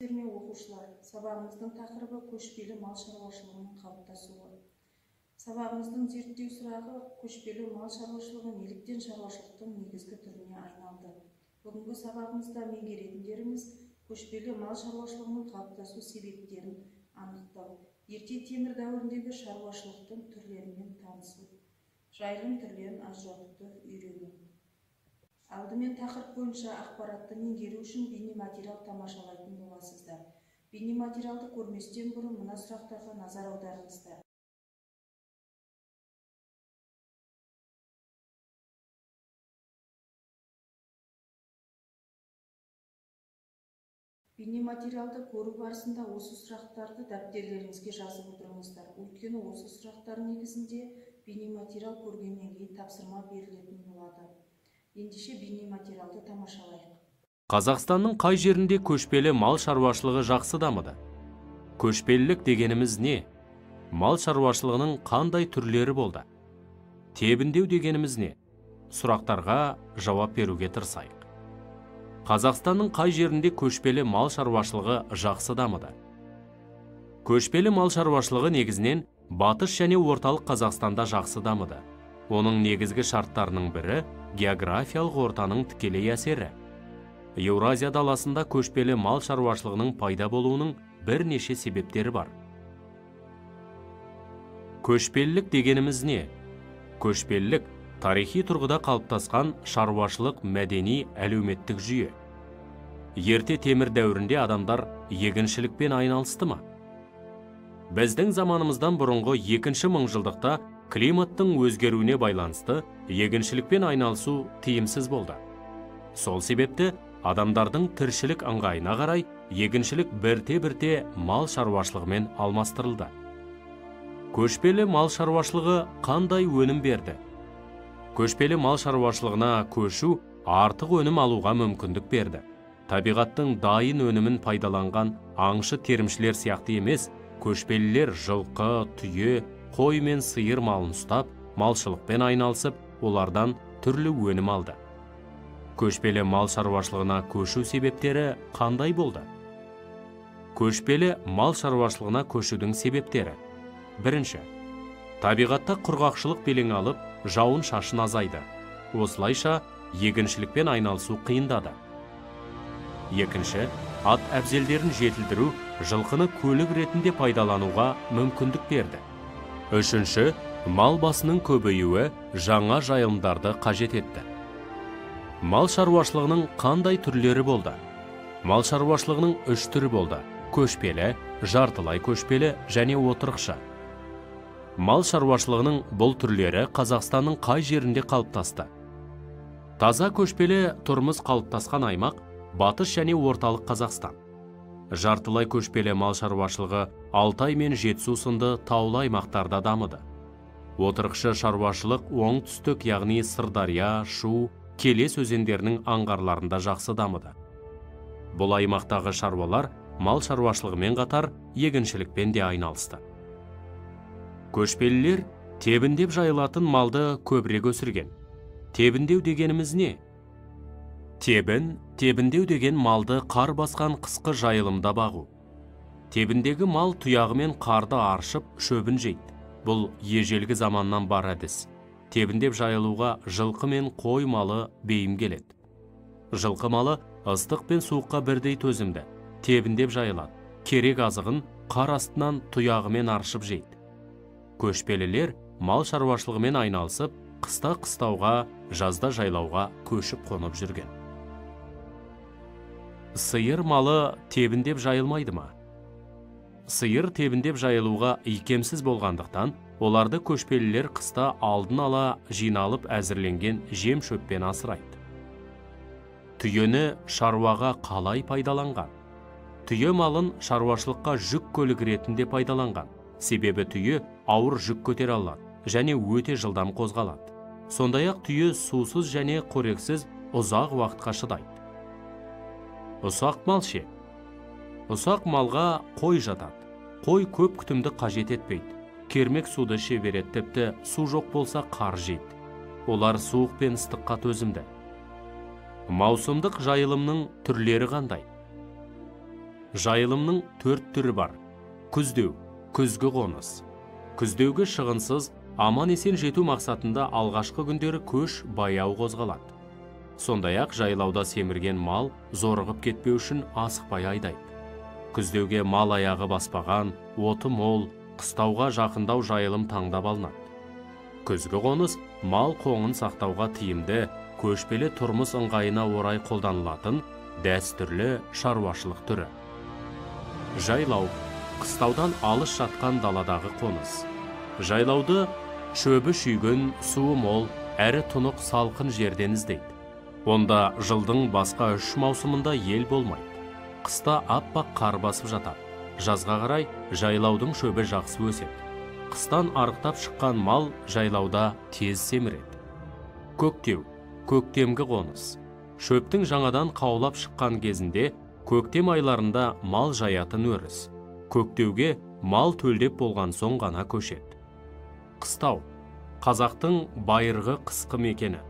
Терме оқушылар, сабағымыздың тақырыбы көшпелі мал шаруашылығының қалыптасуы. Сабағымыздың зерттеу сұрағы көшпелі мал шаруашылығы неліктен шаруашылықтың негізгі түріне айналды. Бүгінгі сабағымызда меңгеретіндеріміз көшпелі мал шаруашылығының қалыптасу себептерін анықтау, ерте темір дәуіріндегі шаруашылықтың түрлерімен танысу, жайылым түрлерін ажыратуды үйрену. Алдымен тақырып бойынша ақпаратты меңгеру үшін бейнематериал тамашалайтын боласыздар. Бейнематериалды көрместен бұрын мына сұрақтарға назар аударыңыздар. Бейнематериалды көру барысында осы сұрақтарды дәптерлеріңізге жазып отырыңыздар. Өйткені осы сұрақтар негізінде бейнематериал көргеннен кейін тапсырма берілетін болады. Ендеше бейнематериалды тамашалайық. Қазақстанның қай жерінде көшпелі мал шаруашылығы жақсы дамыды? Көшпелілік дегеніміз не? Мал шаруашылығының қандай түрлері болды? Тебіндеу дегеніміз не? Сұрақтарға жауап беруге тырысайық. Қазақстанның қай жерінде көшпелі мал шаруашылығы жақсы дамыды? Көшпелі мал шаруашылығы негізінен батыс және орталық Қазақстанда жақсы дамыды. Оның негізгі шарттарының бірі географиялық ортаның тікелей әсері. Еуразия даласында көшпелі мал шаруашылығының пайда болуының бірнеше себептері бар. Көшпелілік дегеніміз не? Көшпелілік тарихи тұрғыда қалыптасқан шаруашылық мәдени әлеуметтік жүйе. Ерте темір дәуірінде адамдар егіншілікпен айналысты ма? Біздің заманымыздан бұрынғы 2-ші мыңжылдықта климаттың өзгеруіне байланысты егіншілікпен айналысу тиімсіз болды. Сол себепті адамдардың тіршілік ыңғайына қарай егіншілік бірте-бірте мал шаруашылығымен алмастырылды. Көшпелі мал шаруашылығы қандай өнім берді? Көшпелі мал шаруашылығына көшу артық өнім алуға мүмкіндік берді. Табиғаттың дайын өнімін пайдаланған аңшы терімшілер сияқты емес, көшпелілер жылқы, түйе, қой мен сиыр малын ұстап, малшылықпен айналысып, олардан түрлі өнім алды. Көшпелі мал шаруашылығына көшу себептері қандай болды? Көшпелі мал шаруашылығына көшудің себептері. Бірінші, табиғатта құрғақшылық белең алып, жауын шашын азайды. Осылайша, егіншілікпен айналысу қиындады. Екінші, ат әбзелдерін жетілдіру жылқыны көлік ретінде пайдалануға мүмкіндік берді. Үшінші, мал басының көбеюі жаңа жайылымдарды қажет етті. Мал шаруашылығының қандай түрлері болды? Мал шаруашылығының 3 түрі болды: көшпелі, жартылай көшпелі және отырықшы. Мал шаруашылығының бұл түрлері Қазақстанның қай жерінде қалыптасты? Таза көшпелі тұрмыс қалыптасқан аймақ батыс және орталық Қазақстан. Жартылай көшпелі мал шаруашылығы Алтай мен Жетісу сынды таулы аймақтарда дамыды. Отырықшы шаруашылық оңтүстік, яғни Сырдария, Шу, Келес өзендерінің аңғарларында жақсы дамыды. Бұл аймақтағы шаруалар мал шаруашылығымен қатар егіншілікпен де айналысты. Көшпелілер тебіндеп жайылатын малды көбірек өсірген. Тебіндеу дегеніміз не? Тебіндеу деген малды қар басқан қысқы жайылымда бағу. Тебіндегі мал тұяғымен қарды аршып, шөбін жейді. Бұл ежелгі заманнан бар әдіс. Тебіндеп жайылуға жылқы мен қой малы бейім келеді. Жылқы малы ыстық пен суыққа бірдей төзімді. Тебіндеп жайылады. Керек азығын қар астынан тұяғымен аршып жейді. Көшпелілер мал шаруашылығымен айналысып, қыста қыстауға, жазда жайлауға көшіп қонып жүрген. Сиыр малы тебіндеп жайылмайды ма? Сиыр тебіндеп жайылуға икемсіз болғандықтан, оларды көшпелілер қыста алдын ала жиналып әзірленген жем шөппен асырайды. Түйені шаруаға қалай пайдаланған? Түйе малын шаруашылыққа жүк көлік ретінде пайдаланған. Себебі түйе ауыр жүк көтере алады және өте жылдам қозғалады. Сондай-ақ түйе сусыз және қорексіз ұзақ уақытқа шыдайды. Ұсақ мал ше? Ұсақ малға қой жатады. Қой көп күтімді қажет етпейді. Кермек суды іше береді, тіпті су жоқ болса қар жейді. Олар суық пен ыстыққа төзімді. Маусымдық жайылымның түрлері қандай? Жайылымның 4 түрі бар. Күздеу, күзгі қоныс. Күздеуге шығынсыз, аман есен жету мақсатында алғашқы күндері көш баяу қозғалады. Сондай-ақ жайлауда семірген мал зорығып кетпеу үшін асықпай айдайды. Күздеуге мал аяғы баспаған, оты мол, қыстауға жақындау жайылым таңдап алынады. Күзгі қоныс мал қоңын сақтауға тиімді, көшпелі тұрмыс ыңғайына орай қолданылатын дәстүрлі шаруашылық түрі. Жайлау қыстаудан алыс жатқан даладағы қоныс. Жайлауды шөбі шүйген, суы мол, әрі тұнық салқын жерден іздейді. Онда жылдың басқа 3 маусымында ел болмайды. Қыста аппақ қар басып жатады. Жазға қарай жайлаудың шөбі жақсы өседі. Қыстан арықтап шыққан мал жайлауда тез семіреді. Көктеу, көктемгі қоныс. Шөптің жаңадан қаулап шыққан кезінде көктем айларында мал жаятын өріс. Көктеуге мал төлдеп болған соң ғана көшеді. Қыстау, қазақтың байырғы қысқы мекені.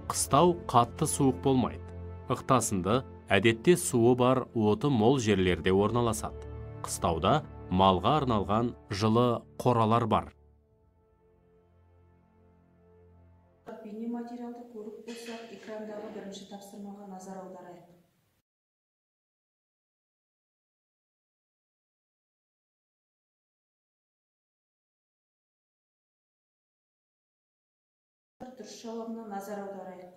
Қыстау қатты суық болмайды. Ықтасынды, әдетте суы бар, оты мол жерлерде орналасады. Қыстауда малға арналған жылы қоралар бар. Бейнематериалды көріп болсақ, экрандағы бірінші тапсырмаға назар аударайық. Дұрыс жауабына назар аударайық.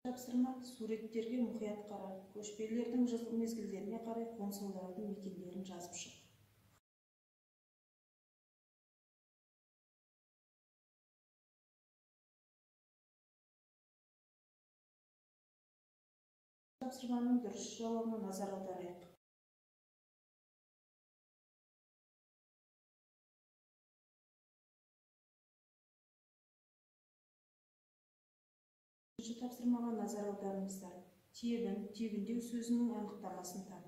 Тапсырма: суреттерге мұқият қара, көшпелілердің жазғы мезгілдеріне қарай қоныс аударатын мекендерін жазып шық. Тапсырманың дұрыс жауабына назар аударайық. Үшінші тапсырмаға назар аударыңыздар. Тегін, тегіндеу сөзінің анықтамасын тап.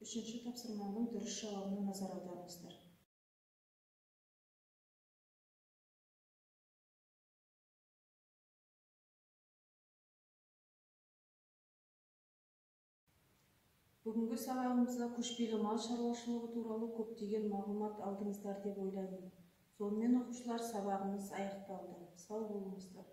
Үшінші тапсырманың дұрыс жауабына назар аударыңыздар. Бүгінгі сабағымызда көшпелі мал шаруашылығы туралы көптеген мағлұмат алдыңыздар деп ойлаймын. Сонымен оқушылар, сабағымыз аяқталды. Сау болыңыздар.